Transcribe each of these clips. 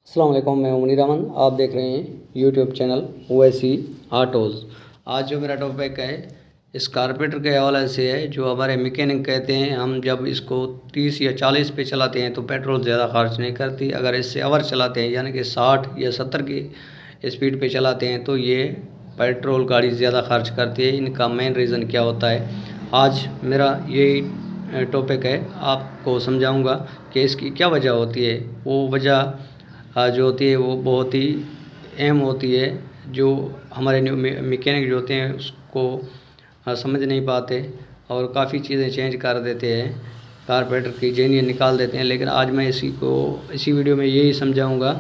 अस्सलाम वालेकुम, मैं मुनीर अमन। आप देख रहे हैं यूट्यूब चैनल ओवैसी ऑटोज़। आज जो मेरा टॉपिक है इस कारपेंटर के हवाले से है। जो हमारे मैकेनिक कहते हैं, हम जब इसको 30 या 40 पे चलाते हैं तो पेट्रोल ज़्यादा खर्च नहीं करती। अगर इससे ओवर चलाते हैं यानी कि 60 या 70 की स्पीड पे चलाते हैं तो ये पेट्रोल गाड़ी ज़्यादा खर्च करती है। इनका मेन रीज़न क्या होता है, आज मेरा यही टॉपिक है। आपको समझाऊँगा कि इसकी क्या वजह होती है। वो वजह जो होती है वो बहुत ही अहम होती है, जो हमारे न्यू मैकेनिक जो होते हैं उसको समझ नहीं पाते और काफ़ी चीज़ें चेंज कर देते हैं, कारपेंटर की जेन्युइन निकाल देते हैं। लेकिन आज मैं इसी वीडियो में यही समझाऊंगा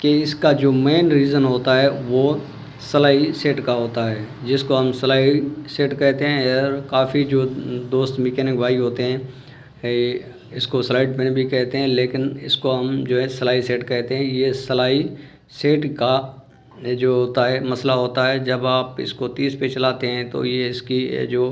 कि इसका जो मेन रीज़न होता है वो सलाई सेट का होता है, जिसको हम सलाई सेट कहते हैं। और काफ़ी जो दोस्त मैकेनिक भाई होते हैं इसको स्लाइड पेन भी कहते हैं, लेकिन इसको हम जो है सलाई सेट कहते हैं। ये सलाई सेट का जो होता है मसला होता है, जब आप इसको 30 पे चलाते हैं तो ये इसकी जो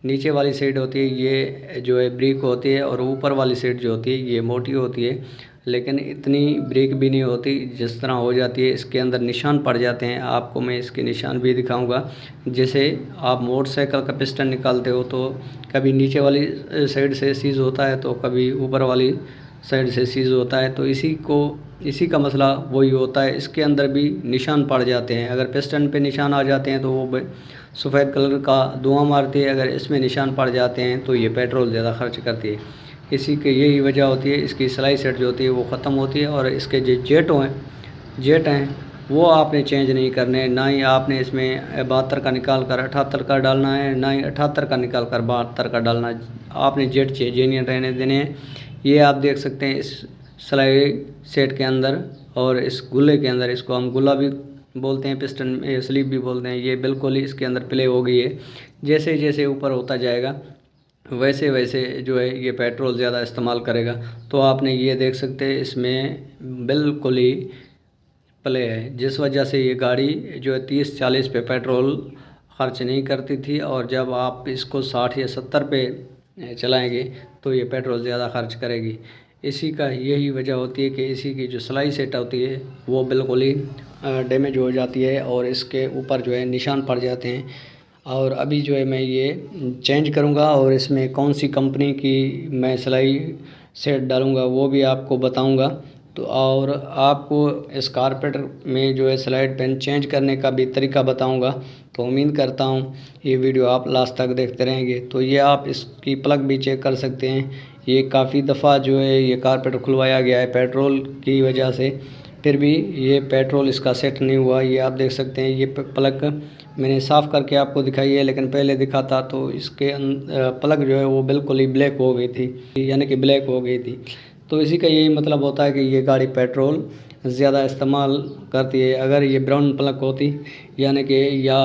नीचे वाली साइड होती है ये जो है ब्रिक होती है, और ऊपर वाली साइड जो होती है ये मोटी होती है, लेकिन इतनी ब्रिक भी नहीं होती जिस तरह हो जाती है। इसके अंदर निशान पड़ जाते हैं, आपको मैं इसके निशान भी दिखाऊंगा। जैसे आप मोटरसाइकिल का पिस्टन निकालते हो तो कभी नीचे वाली साइड से सीज होता है तो कभी ऊपर वाली साइड से सीज होता है। तो इसी का मसला वही होता है। इसके अंदर भी निशान पड़ जाते हैं। अगर पिस्टन पे निशान आ जाते हैं तो वो सफ़ेद कलर का धुआं मारती है, अगर इसमें निशान पड़ जाते हैं तो ये पेट्रोल ज़्यादा खर्च करती है। इसी की यही वजह होती है, इसकी सलाई सेट जो होती है वो ख़त्म होती है। और इसके जो जेट हैं वो आपने चेंज नहीं करने, ना ही आपने इसमें 72 का निकाल कर 78 का डालना है, ना ही 78 का निकाल कर 72 का डालना है। आपने जेट जेन्युइन रहने देने हैं। ये आप देख सकते हैं इस सलाई सेट के अंदर और इस गुल्ले के अंदर, इसको हम गुल्ला भी बोलते हैं, पिस्टन स्लीव भी बोलते हैं। ये बिल्कुल ही इसके अंदर प्ले हो गई है। जैसे जैसे ऊपर होता जाएगा वैसे वैसे जो है ये पेट्रोल ज़्यादा इस्तेमाल करेगा। तो आपने ये देख सकते हैं इसमें बिल्कुल ही प्ले है, जिस वजह से ये गाड़ी जो है 30-40 पे पेट्रोल खर्च नहीं करती थी, और जब आप इसको 60 या 70 पे चलाएंगे तो ये पेट्रोल ज़्यादा खर्च करेगी। इसी का यही वजह होती है कि इसी की जो सलाई सेट होती है वो बिल्कुल ही डैमेज हो जाती है और इसके ऊपर जो है निशान पड़ जाते हैं। और अभी जो है मैं ये चेंज करूँगा और इसमें कौन सी कंपनी की मैं सलाई सेट डालूँगा वो भी आपको बताऊँगा। तो और आपको इस कारपेंटर में जो है स्लाइड पेन चेंज करने का भी तरीका बताऊँगा। तो उम्मीद करता हूँ ये वीडियो आप लास्ट तक देखते रहेंगे। तो ये आप इसकी प्लग भी चेक कर सकते हैं। ये काफ़ी दफ़ा जो है ये कारपेंटर खुलवाया गया है पेट्रोल की वजह से, फिर भी ये पेट्रोल इसका सेट नहीं हुआ। ये आप देख सकते हैं, ये प्लग मैंने साफ़ करके आपको दिखाई है, लेकिन पहले दिखा था तो इसके प्लग जो है वो बिल्कुल ही ब्लैक हो गई थी, यानी कि ब्लैक हो गई थी। तो इसी का यही मतलब होता है कि ये गाड़ी पेट्रोल ज़्यादा इस्तेमाल करती है। अगर ये ब्राउन प्लग होती यानी कि या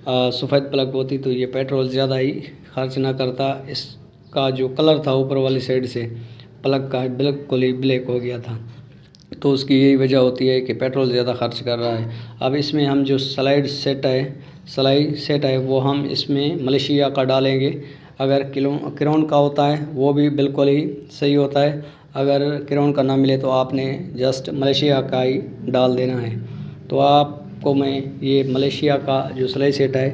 सफ़ेद प्लग होती तो ये पेट्रोल ज़्यादा ही खर्च ना करता। इसका जो कलर था ऊपर वाली साइड से प्लग का बिल्कुल ही ब्लैक हो गया था, तो उसकी यही वजह होती है कि पेट्रोल ज़्यादा खर्च कर रहा है। अब इसमें हम जो सलाई सेट है वो हम इसमें मलेशिया का डालेंगे। अगर क्रेन का होता है वो भी बिल्कुल ही सही होता है। अगर क्रेन का ना मिले तो आपने जस्ट मलेशिया का ही डाल देना है। तो आपको मैं ये मलेशिया का जो सलाई सेट है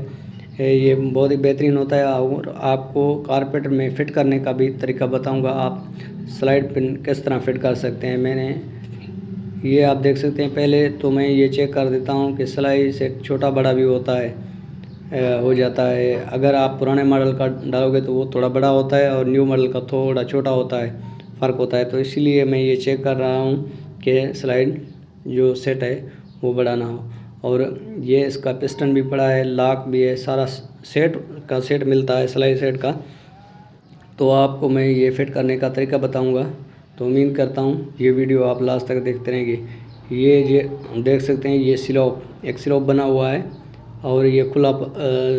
ये बहुत ही बेहतरीन होता है, और आपको कारपेंटर में फ़िट करने का भी तरीका बताऊंगा। आप स्लाइड पिन किस तरह फ़िट कर सकते हैं। मैंने ये आप देख सकते हैं, पहले तो मैं ये चेक कर देता हूँ कि सलाई सेट छोटा बड़ा भी होता है, हो जाता है। अगर आप पुराने मॉडल का डालोगे तो वो थोड़ा बड़ा होता है और न्यू मॉडल का थोड़ा छोटा होता है, फ़र्क होता है। तो इसीलिए मैं ये चेक कर रहा हूँ कि स्लाइड जो सेट है वो बड़ा ना हो। और ये इसका पिस्टन भी बड़ा है, लॉक भी है, सारा सेट मिलता है सलाई सेट का। तो आपको मैं ये फिट करने का तरीका बताऊंगा। तो उम्मीद करता हूँ ये वीडियो आप लास्ट तक देखते रहेंगे। ये देख सकते हैं, ये एक स्लोप बना हुआ है और ये खुला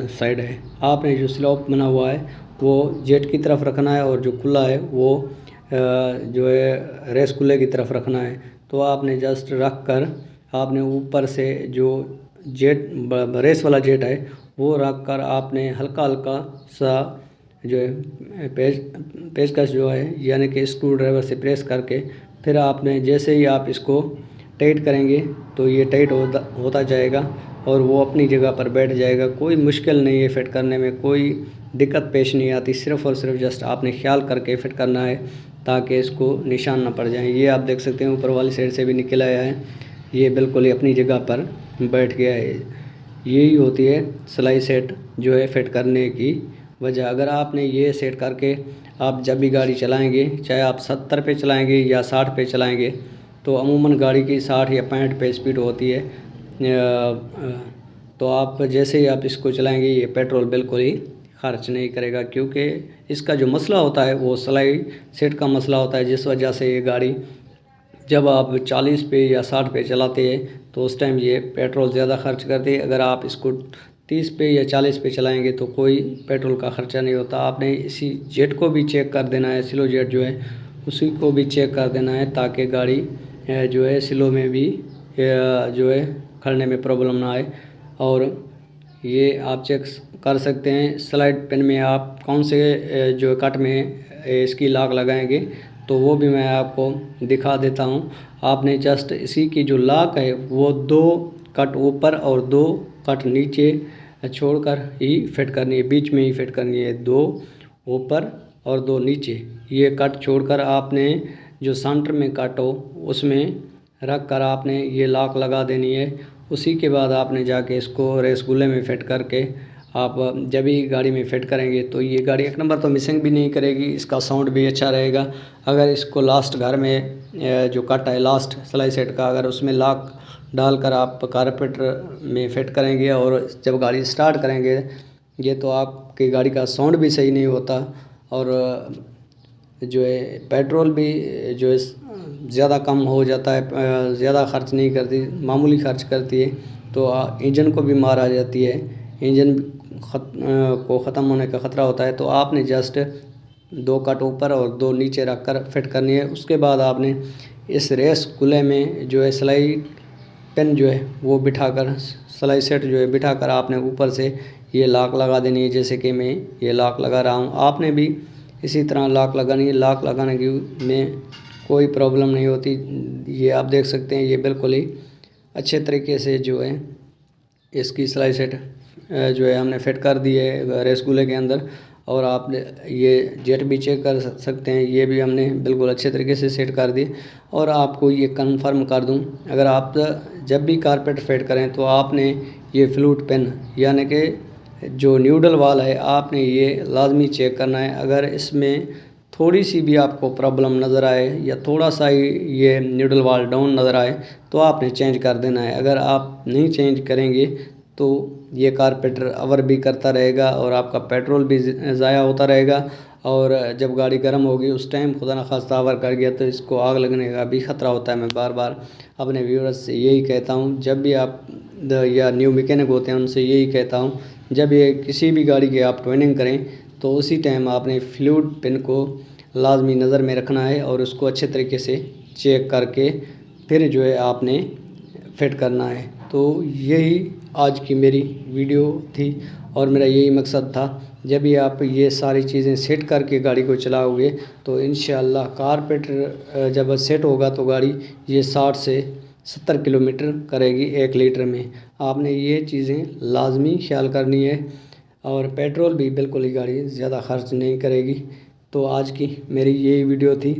साइड है। आपने जो स्लोप बना हुआ है वो जेट की तरफ रखना है, और जो खुला है वो जो है रेस खुले की तरफ रखना है। तो आपने जस्ट रख कर आपने ऊपर से जो रेस वाला जेट है वो रख कर आपने हल्का हल्का सा जो है पेचकस जो है यानी कि स्क्रू ड्राइवर से प्रेस करके फिर आपने जैसे ही आप इसको टाइट करेंगे तो ये टाइट होता जाएगा और वो अपनी जगह पर बैठ जाएगा। कोई मुश्किल नहीं है फिट करने में, कोई दिक्कत पेश नहीं आती। सिर्फ़ और सिर्फ जस्ट आपने ख्याल करके फिट करना है ताकि इसको निशान ना पड़ जाए। ये आप देख सकते हैं ऊपर वाली साइड से भी निकल आया है, ये बिल्कुल ही अपनी जगह पर बैठ गया है। यही होती है सिलाई सेट जो है फिट करने की वजह। अगर आपने ये सेट करके आप जब भी गाड़ी चलाएंगे, चाहे आप 70 पे चलाएंगे या 60 पे चलाएंगे, तो अमूमन गाड़ी की 60 या 65 पे स्पीड होती है, तो आप जैसे ही आप इसको चलाएंगे ये पेट्रोल बिल्कुल ही खर्च नहीं करेगा, क्योंकि इसका जो मसला होता है वो सिलाई सेट का मसला होता है। जिस वजह से ये गाड़ी जब आप 40 पे या 60 पे चलाते हैं तो उस टाइम ये पेट्रोल ज़्यादा खर्च करती है। अगर आप इसको 30 पे या 40 पे चलाएंगे तो कोई पेट्रोल का ख़र्चा नहीं होता। आपने इसी जेट को भी चेक कर देना है, स्लो जेट जो है उसी को भी चेक कर देना है ताकि गाड़ी जो है स्लो में भी जो है खड़ने में प्रॉब्लम ना आए। और ये आप चेक कर सकते हैं स्लाइड पेन में आप कौन से जो कट में इसकी लॉक लगाएंगे, तो वो भी मैं आपको दिखा देता हूँ। आपने जस्ट इसी की जो लॉक है वो 2 कट ऊपर और 2 कट नीचे छोड़कर ही फिट करनी है, बीच में ही फिट करनी है। 2 ऊपर और 2 नीचे, ये कट छोड़कर आपने जो सेंटर में कट हो उसमें रख कर आपने ये लॉक लगा देनी है। उसी के बाद आपने जाके इसको रसगुल्ले में फिट करके आप जब भी गाड़ी में फिट करेंगे तो ये गाड़ी एक नंबर तो मिसिंग भी नहीं करेगी, इसका साउंड भी अच्छा रहेगा। अगर इसको लास्ट घर में जो कट है लास्ट सिलाई सेट का, अगर उसमें लॉक डालकर आप कारपेटर में फिट करेंगे और जब गाड़ी स्टार्ट करेंगे ये तो आपकी गाड़ी का साउंड भी सही नहीं होता और जो है पेट्रोल भी जो है ज़्यादा कम हो जाता है, ज़्यादा खर्च नहीं करती, मामूली खर्च करती है, तो इंजन को भी मार आ जाती है, इंजन को ख़त्म होने का ख़तरा होता है। तो आपने जस्ट 2 कट ऊपर और 2 नीचे रख कर फिट करनी है। उसके बाद आपने इस रेस गुले में जो है सिलाई पेन जो है वो बिठाकर सिलाई सेट जो है बिठाकर आपने ऊपर से ये लॉक लगा देनी है, जैसे कि मैं ये लॉक लगा रहा हूँ। आपने भी इसी तरह लॉक लगानी है। लॉक लगाने की में कोई प्रॉब्लम नहीं होती। ये आप देख सकते हैं ये बिल्कुल ही अच्छे तरीके से जो है इसकी सिलाई सेट जो है हमने फिट कर दी है रसगुल्ले के अंदर। और आप ये जेट भी चेक कर सकते हैं, ये भी हमने बिल्कुल अच्छे तरीके से सेट कर दी। और आपको ये कंफर्म कर दूं, अगर आप जब भी कारपेट फिट करें तो आपने ये फ्लूट पेन यानी कि जो न्यूडल वाल है आपने ये लाजमी चेक करना है। अगर इसमें थोड़ी सी भी आपको प्रॉब्लम नज़र आए या थोड़ा सा ही ये न्यूडल वाल डाउन नज़र आए तो आपने चेंज कर देना है। अगर आप नहीं चेंज करेंगे तो ये कारपेटर अवर भी करता रहेगा और आपका पेट्रोल भी ज़ाया होता रहेगा। और जब गाड़ी गर्म होगी उस टाइम खुदा न खास्ता अवर कर गया तो इसको आग लगने का भी ख़तरा होता है। मैं बार बार अपने व्यूअर्स से यही कहता हूँ, जब भी आप या न्यू मैकेनिक होते हैं उनसे यही कहता हूँ, जब ये किसी भी गाड़ी के आप ट्यूनिंग करें तो उसी टाइम आपने फ्लूइड पिन को लाजमी नज़र में रखना है और उसको अच्छे तरीके से चेक करके फिर जो है आपने फिट करना है। तो यही आज की मेरी वीडियो थी और मेरा यही मकसद था। जब भी आप ये सारी चीज़ें सेट करके गाड़ी को चलाओगे तो इंशाअल्लाह कारपेटर जब सेट होगा तो गाड़ी ये 60 से 70 किलोमीटर करेगी 1 लीटर में। आपने ये चीज़ें लाजमी ख्याल करनी है और पेट्रोल भी बिल्कुल ही गाड़ी ज़्यादा खर्च नहीं करेगी। तो आज की मेरी यही वीडियो थी।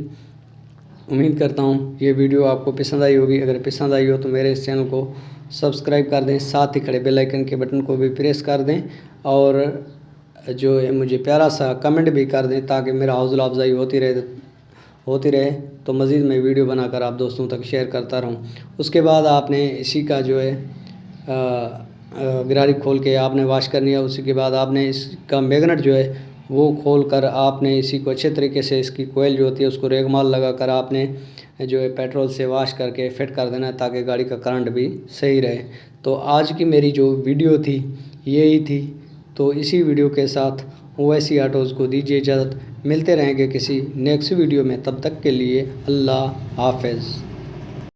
उम्मीद करता हूँ ये वीडियो आपको पसंद आई होगी। अगर पसंद आई हो तो मेरे इस चैनल को सब्सक्राइब कर दें, साथ ही खड़े बेल आइकन के बटन को भी प्रेस कर दें और जो है मुझे प्यारा सा कमेंट भी कर दें ताकि मेरा हौसला अफजाई होती रहे तो मज़ीद मैं वीडियो बनाकर आप दोस्तों तक शेयर करता रहूं। उसके बाद आपने इसी का जो है गिरारी खोल के आपने वॉश करनी है। उसी के बाद आपने इसका मैग्नेट जो है वो खोल कर आपने इसी को अच्छे तरीके से इसकी कोयल जो होती है उसको रेगमाल लगा कर आपने जो है पेट्रोल से वॉश करके फिट कर देना है ताकि गाड़ी का करंट भी सही रहे। तो आज की मेरी जो वीडियो थी यही थी। तो इसी वीडियो के साथ ओवैसी ऑटोज़ को दीजिए इजाज़त। मिलते रहेंगे किसी नेक्स्ट वीडियो में, तब तक के लिए अल्लाह हाफ़िज़।